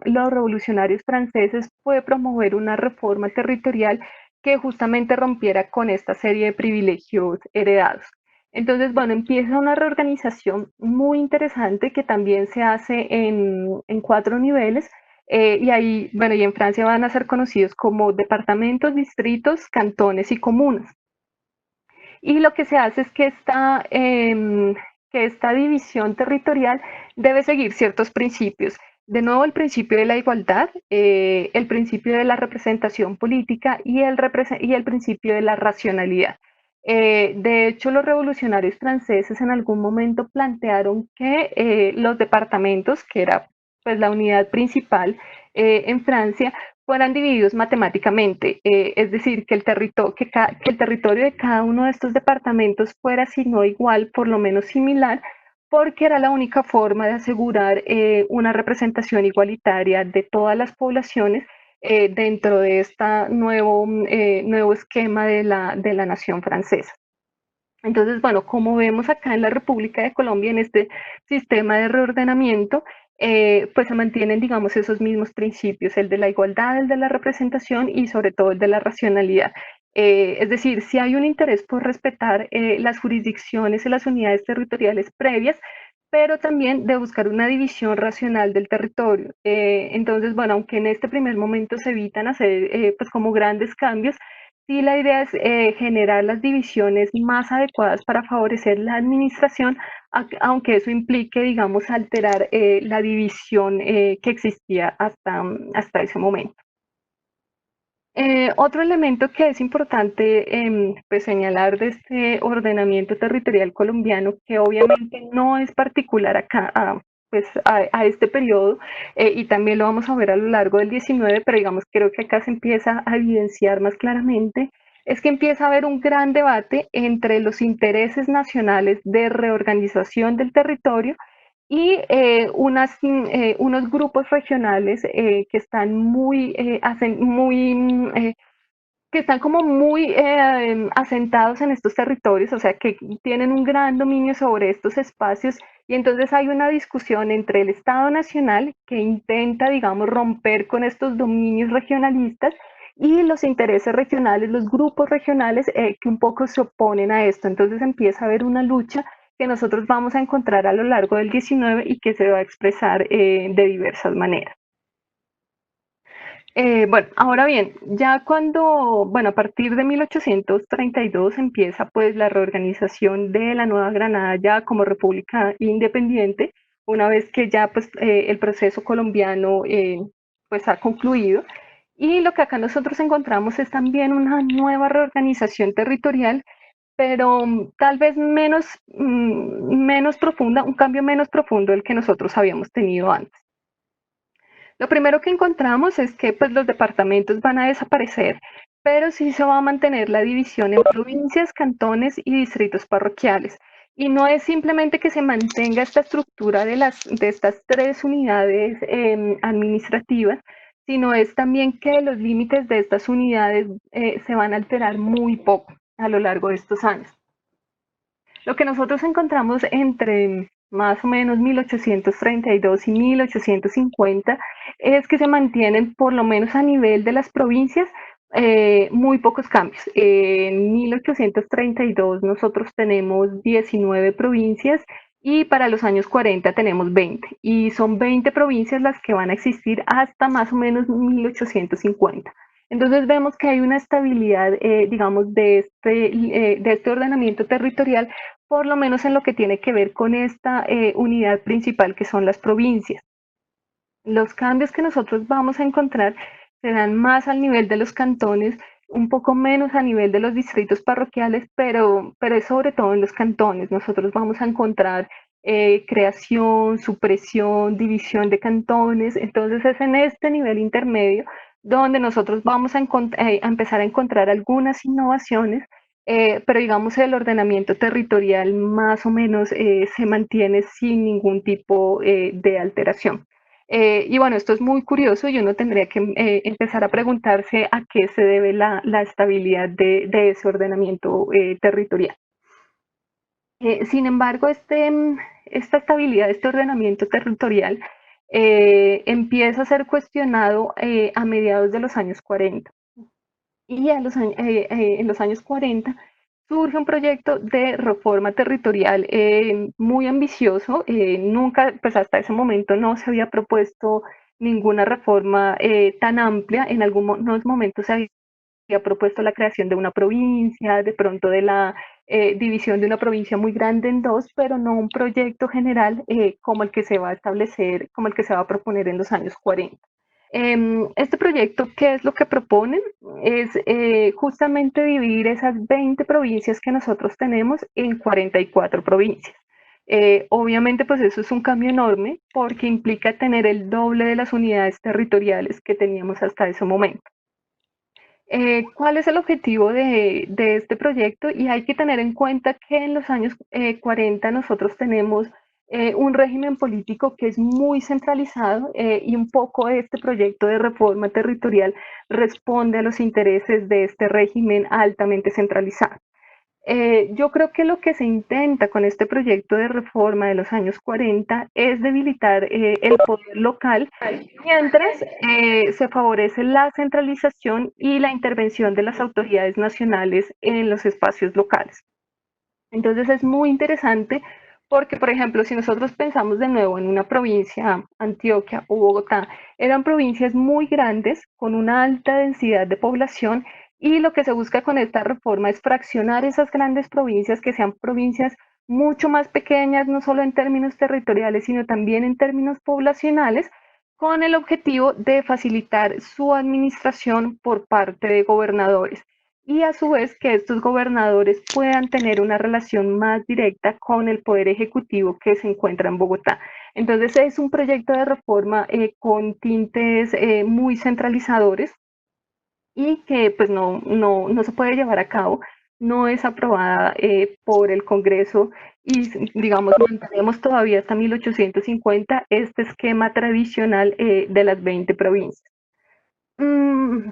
los revolucionarios franceses fue promover una reforma territorial que justamente rompiera con esta serie de privilegios heredados. Entonces, bueno, empieza una reorganización muy interesante que también se hace en 4 niveles. Y ahí, bueno, y en Francia van a ser conocidos como departamentos, distritos, cantones y comunas. Y lo que se hace es que esta división territorial debe seguir ciertos principios. De nuevo, el principio de la igualdad, el principio de la representación política y el principio de la racionalidad. De hecho, los revolucionarios franceses en algún momento plantearon que los departamentos, que era pues, la unidad principal en Francia, fueran divididos matemáticamente, es decir, que que el territorio de cada uno de estos departamentos fuera, si no igual, por lo menos similar, porque era la única forma de asegurar una representación igualitaria de todas las poblaciones dentro de este nuevo esquema de la nación francesa. Entonces, bueno, como vemos acá en la República de Colombia, en este sistema de reordenamiento, pues se mantienen, digamos, esos mismos principios, el de la igualdad, el de la representación y sobre todo el de la racionalidad. Es decir, si hay un interés por respetar las jurisdicciones y las unidades territoriales previas, pero también de buscar una división racional del territorio. Entonces, bueno, aunque en este primer momento se evitan hacer pues como grandes cambios, sí, la idea es generar las divisiones más adecuadas para favorecer la administración, aunque eso implique, digamos, alterar la división que existía hasta ese momento. Otro elemento que es importante pues, señalar de este ordenamiento territorial colombiano, que obviamente no es particular acá pues, a este periodo, y también lo vamos a ver a lo largo del 19, pero digamos creo que acá se empieza a evidenciar más claramente, es que empieza a haber un gran debate entre los intereses nacionales de reorganización del territorio y unos grupos regionales que están que están como muy asentados en estos territorios, o sea, que tienen un gran dominio sobre estos espacios, y entonces hay una discusión entre el Estado Nacional que intenta, digamos, romper con estos dominios regionalistas y los intereses regionales, los grupos regionales que un poco se oponen a esto. Entonces empieza a haber una lucha que nosotros vamos a encontrar a lo largo del 19 y que se va a expresar de diversas maneras. Bueno, ahora bien, ya bueno, a partir de 1832 empieza pues la reorganización de la Nueva Granada ya como república independiente, una vez que ya pues el proceso colombiano pues ha concluido. Y lo que acá nosotros encontramos es también una nueva reorganización territorial, pero tal vez menos profunda, un cambio menos profundo del que nosotros habíamos tenido antes. Lo primero que encontramos es que pues, los departamentos van a desaparecer, pero sí se va a mantener la división en provincias, cantones y distritos parroquiales. Y no es simplemente que se mantenga esta estructura de estas 3 unidades administrativas, sino es también que los límites de estas unidades se van a alterar muy poco a lo largo de estos años. Lo que nosotros encontramos entre más o menos 1832 y 1850 es que se mantienen, por lo menos a nivel de las provincias, muy pocos cambios. En 1832 nosotros tenemos 19 provincias y para los años 40 tenemos 20. Y son 20 provincias las que van a existir hasta más o menos 1850. Entonces vemos que hay una estabilidad, digamos, de este ordenamiento territorial, por lo menos en lo que tiene que ver con esta unidad principal que son las provincias. Los cambios que nosotros vamos a encontrar se dan más al nivel de los cantones, un poco menos a nivel de los distritos parroquiales, pero es sobre todo en los cantones. Nosotros vamos a encontrar creación, supresión, división de cantones. Entonces es en este nivel intermedio donde nosotros vamos a empezar a encontrar algunas innovaciones, pero digamos el ordenamiento territorial más o menos se mantiene sin ningún tipo de alteración. Y bueno, esto es muy curioso y uno tendría que empezar a preguntarse a qué se debe la estabilidad de ese ordenamiento territorial. Sin embargo, esta estabilidad, este ordenamiento territorial empieza a ser cuestionado a mediados de los años 40. Y en los años 40 surge un proyecto de reforma territorial muy ambicioso. Nunca, pues hasta ese momento no se había propuesto ninguna reforma tan amplia. En algunos momentos se había propuesto la creación de una provincia, de pronto de la división de una provincia muy grande en dos, pero no un proyecto general como el que se va a establecer, como el que se va a proponer en los años 40. Este proyecto, ¿qué es lo que proponen? Es justamente dividir esas 20 provincias que nosotros tenemos en 44 provincias. Obviamente, pues eso es un cambio enorme porque implica tener el doble de las unidades territoriales que teníamos hasta ese momento. ¿Cuál es el objetivo de este proyecto? Y hay que tener en cuenta que en los años 40 nosotros tenemos un régimen político que es muy centralizado y un poco este proyecto de reforma territorial responde a los intereses de este régimen altamente centralizado. Yo creo que lo que se intenta con este proyecto de reforma de los años 40 es debilitar el poder local, mientras se favorece la centralización y la intervención de las autoridades nacionales en los espacios locales. Entonces es muy interesante porque, por ejemplo, si nosotros pensamos de nuevo en una provincia, Antioquia o Bogotá, eran provincias muy grandes con una alta densidad de población y lo que se busca con esta reforma es fraccionar esas grandes provincias, que sean provincias mucho más pequeñas, no solo en términos territoriales, sino también en términos poblacionales, con el objetivo de facilitar su administración por parte de gobernadores y a su vez que estos gobernadores puedan tener una relación más directa con el poder ejecutivo que se encuentra en Bogotá. Entonces es un proyecto de reforma con tintes muy centralizadores y que pues no se puede llevar a cabo, no es aprobada por el Congreso y digamos mantenemos todavía hasta 1850 este esquema tradicional de las 20 provincias. Mm,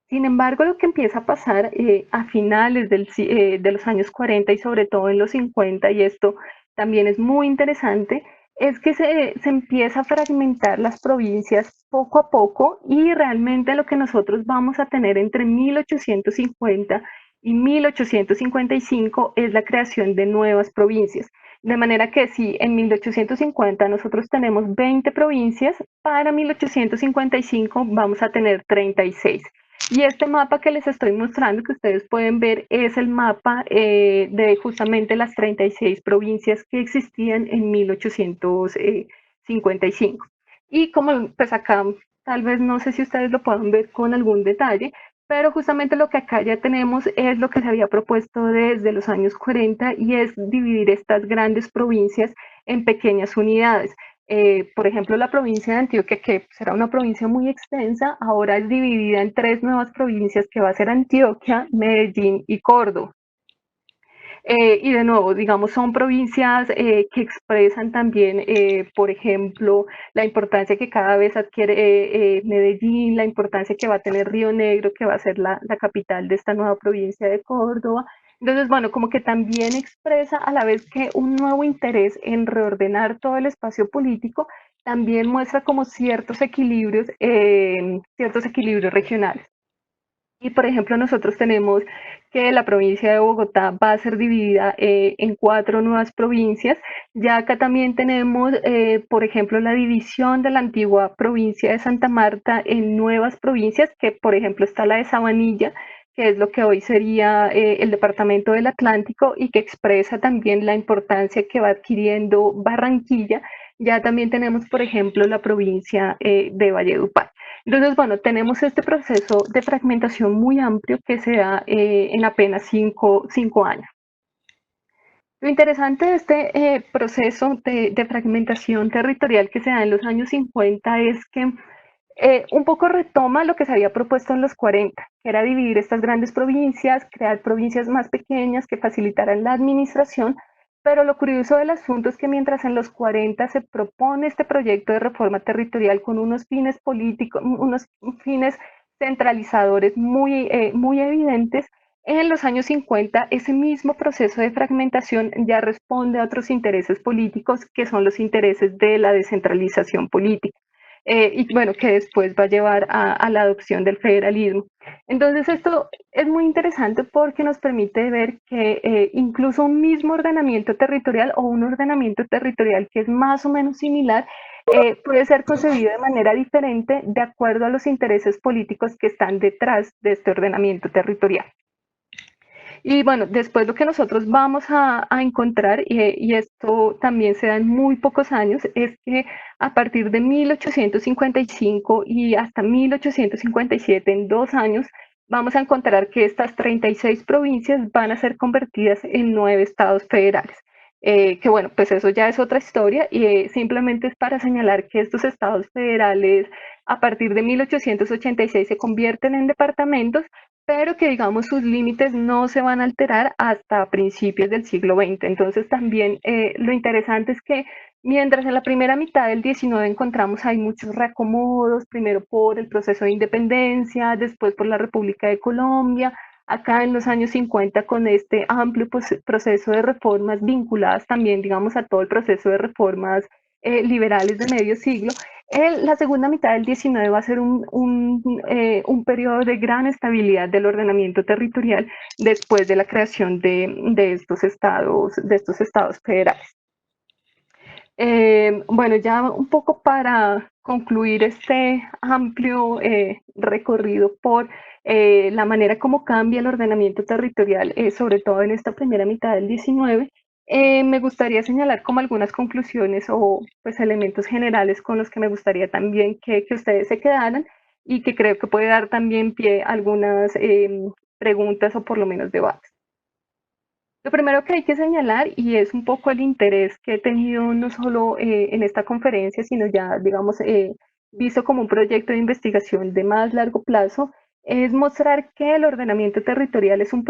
Sin embargo, lo que empieza a pasar a finales de los años 40 y sobre todo en los 50, y esto también es muy interesante, es que se empieza a fragmentar las provincias poco a poco y realmente lo que nosotros vamos a tener entre 1850 y 1855 es la creación de nuevas provincias. De manera que si en 1850 nosotros tenemos 20 provincias, para 1855 vamos a tener 36. Y este mapa que les estoy mostrando, que ustedes pueden ver, es el mapa de justamente las 36 provincias que existían en 1855. Y como pues acá, tal vez no sé si ustedes lo puedan ver con algún detalle, pero justamente lo que acá ya tenemos es lo que se había propuesto desde los años 40 y es dividir estas grandes provincias en pequeñas unidades. Por ejemplo, la provincia de Antioquia, que será una provincia muy extensa, ahora es dividida en tres nuevas provincias que va a ser Antioquia, Medellín y Córdoba. Y de nuevo, digamos, son provincias que expresan también, por ejemplo, la importancia que cada vez adquiere Medellín, la importancia que va a tener Río Negro, que va a ser la capital de esta nueva provincia de Córdoba. Entonces, bueno, como que también expresa a la vez que un nuevo interés en reordenar todo el espacio político, también muestra como ciertos equilibrios regionales. Y por ejemplo, nosotros tenemos que la provincia de Bogotá va a ser dividida en cuatro nuevas provincias. Ya acá también tenemos, por ejemplo, la división de la antigua provincia de Santa Marta en nuevas provincias, que por ejemplo está la de Sabanilla, que es lo que hoy sería el departamento del Atlántico y que expresa también la importancia que va adquiriendo Barranquilla. Ya también tenemos, por ejemplo, la provincia de Valledupar. Entonces, bueno, tenemos este proceso de fragmentación muy amplio que se da en apenas 5 años. Lo interesante de este proceso de fragmentación territorial que se da en los años 50 es que un poco retoma lo que se había propuesto en los 40, que era dividir estas grandes provincias, crear provincias más pequeñas que facilitaran la administración, pero lo curioso del asunto es que mientras en los 40 se propone este proyecto de reforma territorial con unos fines políticos, unos fines centralizadores muy evidentes, en los años 50 ese mismo proceso de fragmentación ya responde a otros intereses políticos que son los intereses de la descentralización política. Y bueno, que después va a llevar a la adopción del federalismo. Entonces esto es muy interesante porque nos permite ver que incluso un mismo ordenamiento territorial o un ordenamiento territorial que es más o menos similar puede ser concebido de manera diferente de acuerdo a los intereses políticos que están detrás de este ordenamiento territorial. Y bueno, después lo que nosotros vamos a encontrar, y esto también se da en muy pocos años, es que a partir de 1855 y hasta 1857, en 2 años, vamos a encontrar que estas 36 provincias van a ser convertidas en 9 estados federales. Que bueno, pues eso ya es otra historia y simplemente es para señalar que estos estados federales a partir de 1886 se convierten en departamentos, pero que digamos sus límites no se van a alterar hasta principios del siglo XX. Entonces también lo interesante es que mientras en la primera mitad del XIX encontramos hay muchos reacomodos, primero por el proceso de independencia, después por la República de Colombia, acá en los años 50 con este amplio proceso de reformas vinculadas también, digamos, a todo el proceso de reformas liberales de medio siglo, la segunda mitad del 19 va a ser un periodo de gran estabilidad del ordenamiento territorial después de la creación de estos estados federales. Bueno, ya un poco para concluir este amplio recorrido por la manera como cambia el ordenamiento territorial, sobre todo en esta primera mitad del 19, me gustaría señalar como algunas conclusiones o pues elementos generales con los que me gustaría también que ustedes se quedaran y que creo que puede dar también pie a algunas preguntas o por lo menos debates. Lo primero que hay que señalar, y es un poco el interés que he tenido no solo en esta conferencia, sino ya, digamos, visto como un proyecto de investigación de más largo plazo, es mostrar que el ordenamiento territorial es un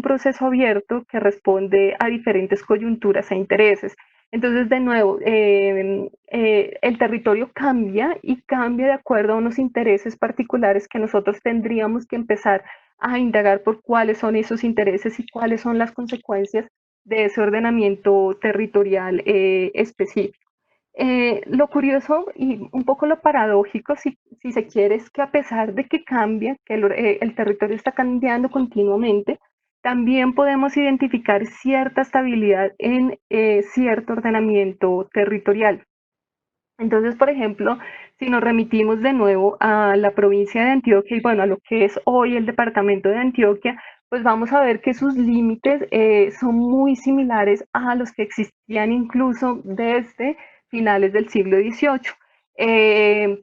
proceso abierto que responde a diferentes coyunturas e intereses. Entonces, de nuevo, el territorio cambia y cambia de acuerdo a unos intereses particulares que nosotros tendríamos que empezar a indagar por cuáles son esos intereses y cuáles son las consecuencias de ese ordenamiento territorial específico. Lo curioso y un poco lo paradójico, si se quiere, es que a pesar de que cambia, que el territorio está cambiando continuamente, también podemos identificar cierta estabilidad en cierto ordenamiento territorial. Entonces, por ejemplo, si nos remitimos de nuevo a la provincia de Antioquia y bueno, a lo que es hoy el departamento de Antioquia, pues vamos a ver que sus límites son muy similares a los que existían incluso desde finales del siglo XVIII.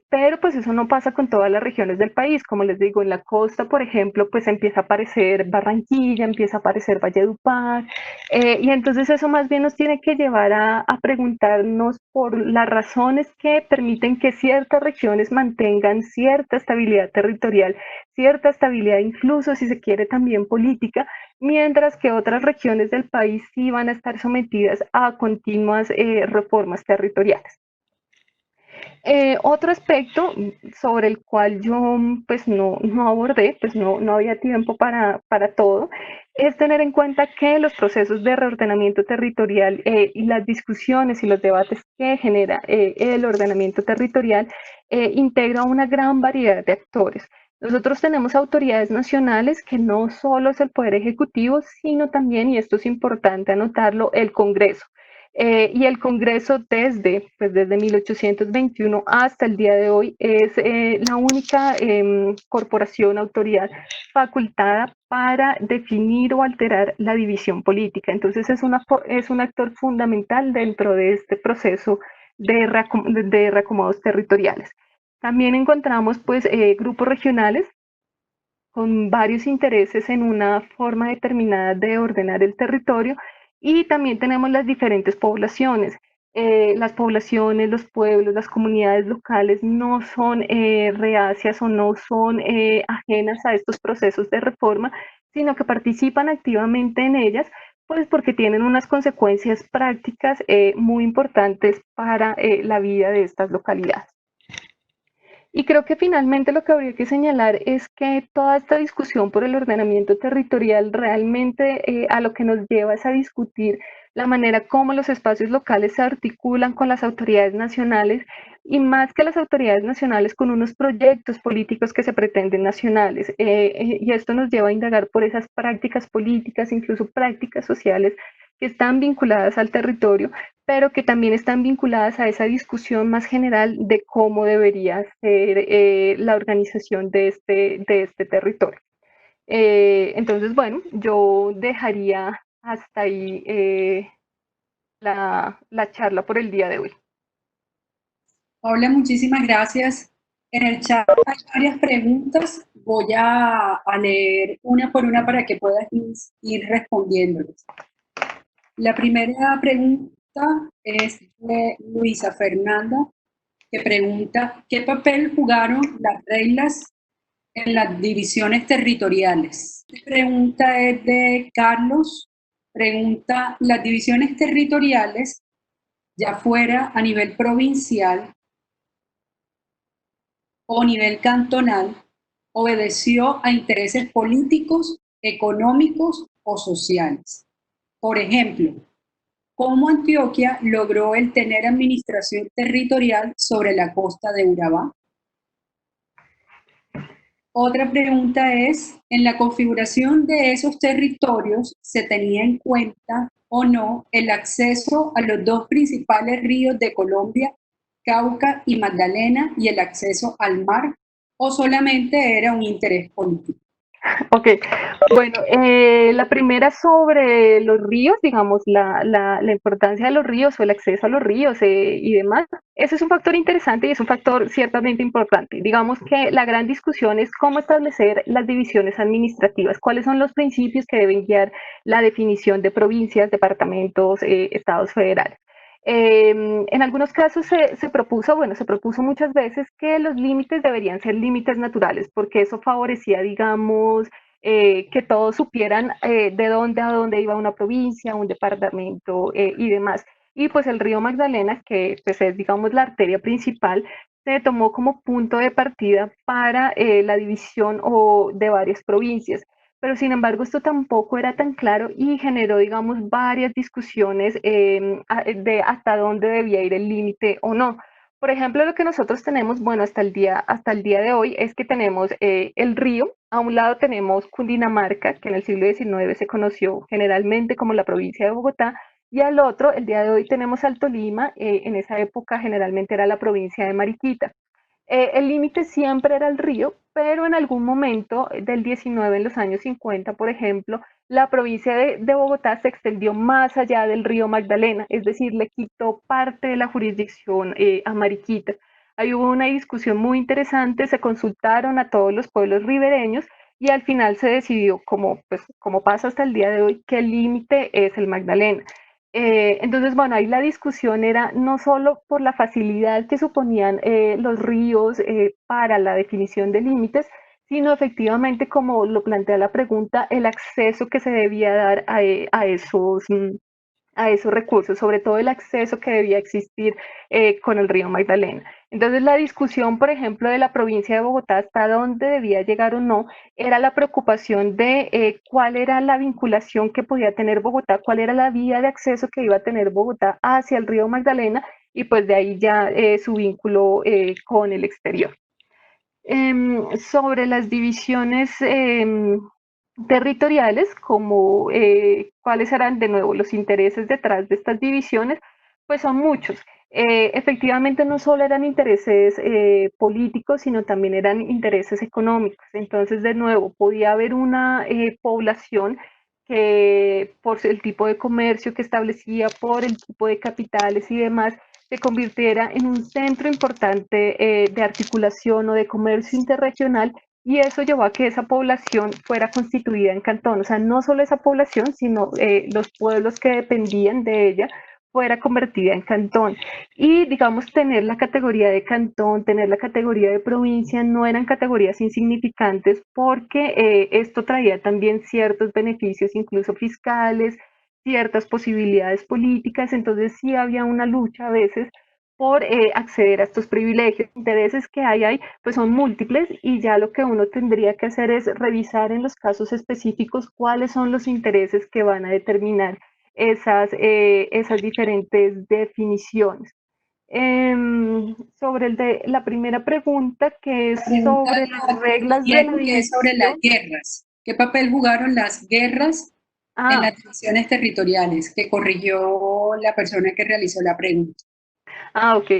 Pero pues eso no pasa con todas las regiones del país. Como les digo, en la costa, por ejemplo, pues empieza a aparecer Barranquilla, empieza a aparecer Valledupar, y entonces eso más bien nos tiene que llevar a preguntarnos por las razones que permiten que ciertas regiones mantengan cierta estabilidad territorial, cierta estabilidad incluso si se quiere también política, mientras que otras regiones del país sí van a estar sometidas a continuas reformas territoriales. Otro aspecto sobre el cual yo pues no abordé, pues no había tiempo para todo, es tener en cuenta que los procesos de reordenamiento territorial y las discusiones y los debates que genera el ordenamiento territorial integra una gran variedad de actores. Nosotros tenemos autoridades nacionales que no solo es el Poder Ejecutivo, sino también, y esto es importante anotarlo, el Congreso. Y el Congreso desde 1821 hasta el día de hoy es la única corporación, autoridad facultada para definir o alterar la división política. Entonces es un actor fundamental dentro de este proceso de reacomodos territoriales. También encontramos pues grupos regionales con varios intereses en una forma determinada de ordenar el territorio y también tenemos las diferentes poblaciones. Las poblaciones, los pueblos, las comunidades locales no son reacias o no son ajenas a estos procesos de reforma, sino que participan activamente en ellas, pues porque tienen unas consecuencias prácticas muy importantes para la vida de estas localidades. Y creo que finalmente lo que habría que señalar es que toda esta discusión por el ordenamiento territorial realmente a lo que nos lleva es a discutir la manera como los espacios locales se articulan con las autoridades nacionales y más que las autoridades nacionales con unos proyectos políticos que se pretenden nacionales. Y esto nos lleva a indagar por esas prácticas políticas, incluso prácticas sociales que están vinculadas al territorio pero que también están vinculadas a esa discusión más general de cómo debería ser la organización de este territorio. Entonces, bueno, yo dejaría hasta ahí la charla por el día de hoy. Paula, muchísimas gracias. En el chat hay varias preguntas. Voy a leer una por una para que puedas ir respondiéndolas. La primera pregunta es de Luisa Fernanda, que pregunta, ¿qué papel jugaron las reglas en las divisiones territoriales? Esta pregunta es de Carlos, pregunta, ¿las divisiones territoriales, ya fuera a nivel provincial o nivel cantonal, obedeció a intereses políticos, económicos o sociales? Por ejemplo, ¿cómo Antioquia logró el tener administración territorial sobre la costa de Urabá? Otra pregunta es, ¿en la configuración de esos territorios se tenía en cuenta o no el acceso a los dos principales ríos de Colombia, Cauca y Magdalena, y el acceso al mar, o solamente era un interés político? Ok, bueno, la primera sobre los ríos, digamos, la importancia de los ríos o el acceso a los ríos y demás, ese es un factor interesante y es un factor ciertamente importante. Digamos que la gran discusión es cómo establecer las divisiones administrativas, cuáles son los principios que deben guiar la definición de provincias, departamentos, estados federales. En algunos casos se propuso, bueno, se propuso muchas veces que los límites deberían ser límites naturales, porque eso favorecía, digamos, que todos supieran de dónde a dónde iba una provincia, un departamento y demás. Y pues el río Magdalena, que pues es, digamos, la arteria principal, se tomó como punto de partida para la división o de varias provincias pero sin embargo esto tampoco era tan claro y generó, digamos, varias discusiones de hasta dónde debía ir el límite o no. Por ejemplo, lo que nosotros tenemos, bueno, hasta el día de hoy es que tenemos el río, a un lado tenemos Cundinamarca, que en el siglo XIX se conoció generalmente como la provincia de Bogotá, y al otro, el día de hoy tenemos Alto Lima, en esa época generalmente era la provincia de Mariquita. El límite siempre era el río, pero en algún momento del 19, en los años 50, por ejemplo, la provincia de Bogotá se extendió más allá del río Magdalena, es decir, le quitó parte de la jurisdicción a Mariquita. Ahí hubo una discusión muy interesante, se consultaron a todos los pueblos ribereños y al final se decidió, como, pues, como pasa hasta el día de hoy, que el límite es el Magdalena. Entonces, bueno, ahí la discusión era no solo por la facilidad que suponían los ríos para la definición de límites, sino efectivamente, como lo plantea la pregunta, el acceso que se debía dar a esos recursos, sobre todo el acceso que debía existir con el río Magdalena. Entonces la discusión, por ejemplo, de la provincia de Bogotá hasta dónde debía llegar o no, era la preocupación de cuál era la vinculación que podía tener Bogotá, cuál era la vía de acceso que iba a tener Bogotá hacia el río Magdalena y pues de ahí ya su vínculo con el exterior. Sobre las divisiones territoriales, como cuáles eran de nuevo los intereses detrás de estas divisiones, pues son muchos. Efectivamente, no solo eran intereses políticos, sino también eran intereses económicos. Entonces, de nuevo, podía haber una población que por el tipo de comercio que establecía, por el tipo de capitales y demás, se convirtiera en un centro importante de articulación o de comercio interregional y eso llevó a que esa población fuera constituida en cantón, o sea, no solo esa población, sino los pueblos que dependían de ella fuera convertida en cantón. Y digamos, tener la categoría de cantón, tener la categoría de provincia, no eran categorías insignificantes porque esto traía también ciertos beneficios, incluso fiscales, ciertas posibilidades políticas, entonces sí había una lucha a veces por acceder a estos privilegios. Intereses que hay, pues son múltiples y ya lo que uno tendría que hacer es revisar en los casos específicos cuáles son los intereses que van a determinar esas diferentes definiciones. Sobre la primera pregunta, que es La pregunta sobre las reglas de la siguiente, que es sobre las división. guerras. ¿Qué papel jugaron las guerras en Ah, las divisiones territoriales? Que corrigió la persona que realizó la pregunta. ok.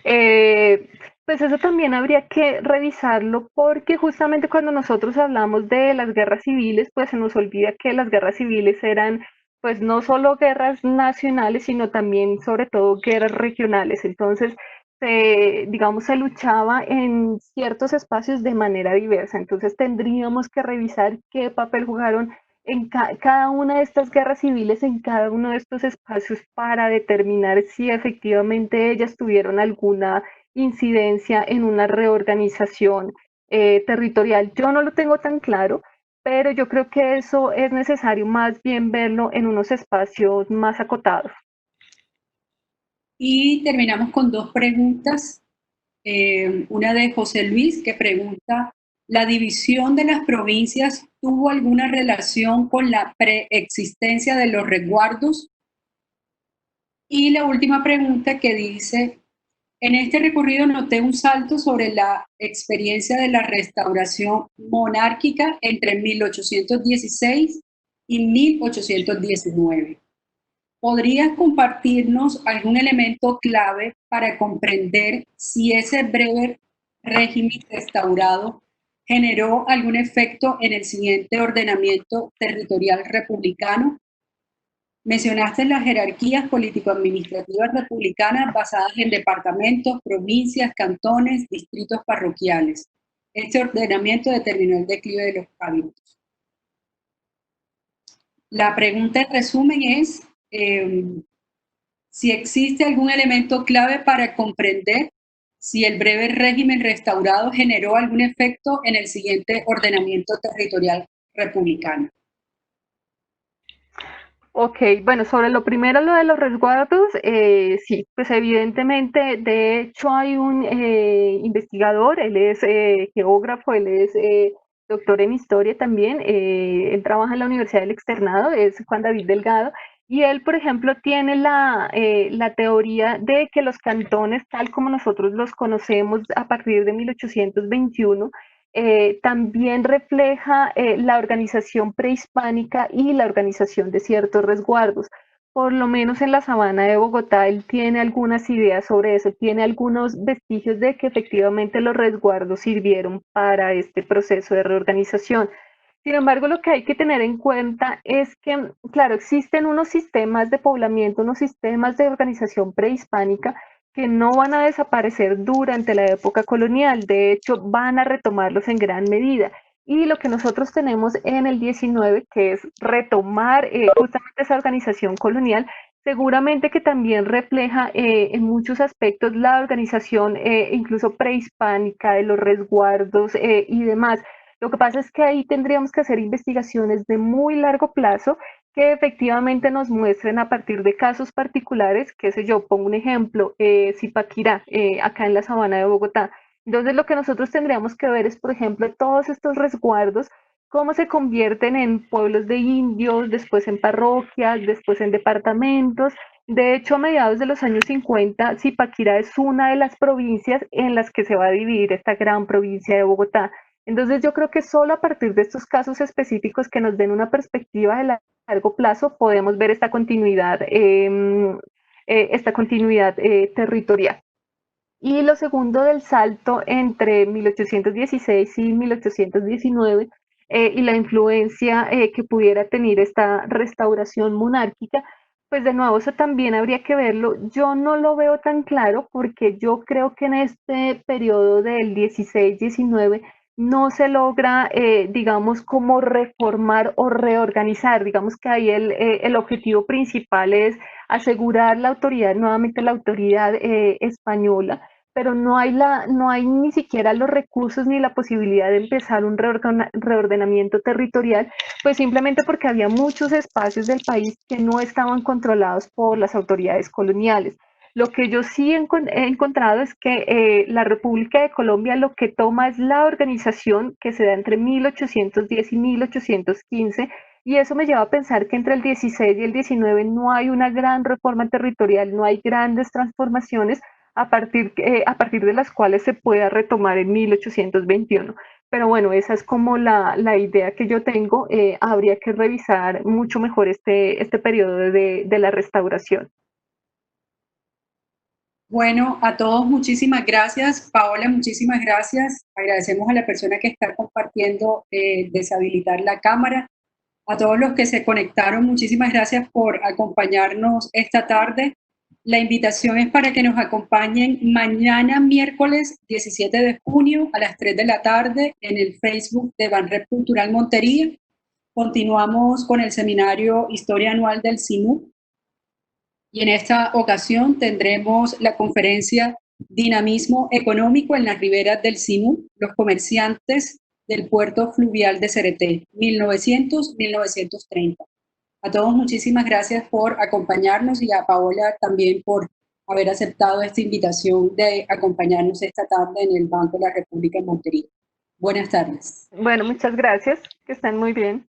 Eh, pues eso también habría que revisarlo porque justamente cuando nosotros hablamos de las guerras civiles, pues se nos olvida que las guerras civiles eran pues no solo guerras nacionales, sino también sobre todo guerras regionales. Entonces, digamos, se luchaba en ciertos espacios de manera diversa. Entonces tendríamos que revisar qué papel jugaron en cada una de estas guerras civiles, en cada uno de estos espacios, para determinar si efectivamente ellas tuvieron alguna incidencia en una reorganización territorial. Yo no lo tengo tan claro, pero yo creo que eso es necesario más bien verlo en unos espacios más acotados. Y terminamos con dos preguntas. Una de José Luis que pregunta, ¿la división de las provincias tuvo alguna relación con la preexistencia de los resguardos? Y la última pregunta que dice, en este recorrido noté un salto sobre la experiencia de la restauración monárquica entre 1816 y 1819. ¿Podrías compartirnos algún elemento clave para comprender si ese breve régimen restaurado generó algún efecto en el siguiente ordenamiento territorial republicano? Mencionaste las jerarquías político-administrativas republicanas basadas en departamentos, provincias, cantones, distritos parroquiales. Este ordenamiento determinó el declive de los hábitos. La pregunta en resumen es si existe algún elemento clave para comprender si el breve régimen restaurado generó algún efecto en el siguiente ordenamiento territorial republicano. Ok, bueno, sobre lo primero, lo de los resguardos, sí, pues evidentemente, de hecho hay un investigador, él es geógrafo, él es doctor en historia también, él trabaja en la Universidad del Externado, es Juan David Delgado, y él, por ejemplo, tiene la teoría de que los cantones, tal como nosotros los conocemos a partir de 1821, también refleja la organización prehispánica y la organización de ciertos resguardos. Por lo menos en la sabana de Bogotá, él tiene algunas ideas sobre eso, tiene algunos vestigios de que efectivamente los resguardos sirvieron para este proceso de reorganización. Sin embargo, lo que hay que tener en cuenta es que, claro, existen unos sistemas de poblamiento, unos sistemas de organización prehispánica que no van a desaparecer durante la época colonial, de hecho van a retomarlos en gran medida. Y lo que nosotros tenemos en el 19, que es retomar justamente esa organización colonial, seguramente que también refleja en muchos aspectos la organización incluso prehispánica de los resguardos y demás. Lo que pasa es que ahí tendríamos que hacer investigaciones de muy largo plazo que efectivamente nos muestren a partir de casos particulares, qué sé yo, pongo un ejemplo, Zipaquirá, acá en la sabana de Bogotá. Entonces lo que nosotros tendríamos que ver es, por ejemplo, todos estos resguardos, cómo se convierten en pueblos de indios, después en parroquias, después en departamentos. De hecho, a mediados de los años 50, Zipaquirá es una de las provincias en las que se va a dividir esta gran provincia de Bogotá. Entonces yo creo que solo a partir de estos casos específicos que nos den una perspectiva de largo plazo podemos ver esta continuidad territorial. Y lo segundo del salto entre 1816 y 1819 y la influencia que pudiera tener esta restauración monárquica, pues de nuevo eso también habría que verlo. Yo no lo veo tan claro porque yo creo que en este periodo del 16-19 no se logra, digamos, como reformar o reorganizar. Digamos que ahí el objetivo principal es asegurar la autoridad, nuevamente la autoridad española, pero no hay ni siquiera los recursos ni la posibilidad de empezar un reordenamiento territorial, pues simplemente porque había muchos espacios del país que no estaban controlados por las autoridades coloniales. Lo que yo sí he encontrado es que la República de Colombia lo que toma es la organización que se da entre 1810 y 1815, y eso me lleva a pensar que entre el 16 y el 19 no hay una gran reforma territorial, no hay grandes transformaciones a partir de las cuales se pueda retomar en 1821. Pero bueno, esa es como la idea que yo tengo. Habría que revisar mucho mejor este periodo de la restauración. Bueno, a todos muchísimas gracias. Paola, muchísimas gracias. Agradecemos a la persona que está compartiendo deshabilitar la cámara. A todos los que se conectaron, muchísimas gracias por acompañarnos esta tarde. La invitación es para que nos acompañen mañana, miércoles 17 de junio, a las 3 de la tarde, en el Facebook de Banrep Cultural Montería. Continuamos con el seminario Historia Anual del CIMU. Y en esta ocasión tendremos la conferencia Dinamismo Económico en las Riberas del Sinú, los comerciantes del puerto fluvial de Cereté, 1900-1930. A todos muchísimas gracias por acompañarnos y a Paola también por haber aceptado esta invitación de acompañarnos esta tarde en el Banco de la República en Montería. Buenas tardes. Bueno, muchas gracias, que estén muy bien.